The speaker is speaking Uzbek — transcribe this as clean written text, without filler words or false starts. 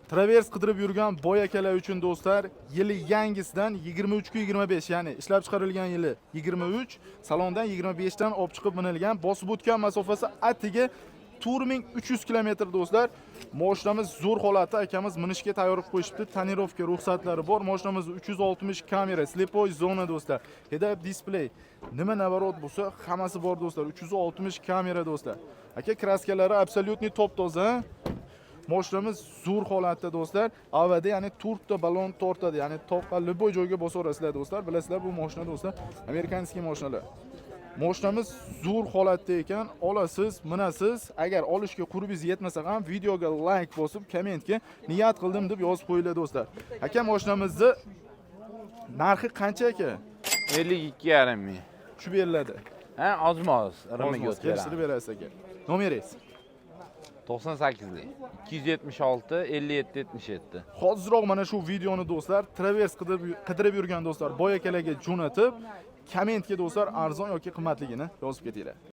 Travers qidirib yurgan boy akalar uchun do'stlar, yili yangisidan 23-25, ya'ni ishlab chiqarilgan yili 23, salondan 25 dan olib chiqib minilgan, bosib o'tgan masofasi atigi 4300 kilometr do'stlar. Mashinamiz zo'r holatda, akamiz minishga tayyor qilib qo'yishibdi. Tonirovka ruxsatlari bor. Mashinamiz 360 kamera, slepoy zona do'stlar. Head-up display. Nima navarot bo'lsa, hammasi bor do'stlar. 360 kamera do'stlar. Aka kraskalari absolyutni top toza. Mashinamiz zo'r holatda do'stlar. Avvada ya'ni turtda balon tortadi, ya'ni toqqa любой joyga bosaverasizlar do'stlar. Bilasizlar, bu mashina do'stlar amerikanskiy mashinalar. Mashinamiz zo'r holatda ekan, olasiz, minasiz. Agar olishga qurbingiz yetmasa ham videoga like bosib, kommentga niyat qildim deb yozib qo'yinglar do'stlar. Aka, mashinamizni narxi qancha aka? 52,5 ming. Shu beriladi. Ha, ozmoz, irimiga kelishtirib berasiz aka. Nomeringiz? 98lik 276 57 77. Hozirroq mana shu videoni do'stlar Travers qidirib yurgan do'stlar boy akalarga jo'natib, kommentga do'stlar arzon yoki qimmatligini yozib ketinglar.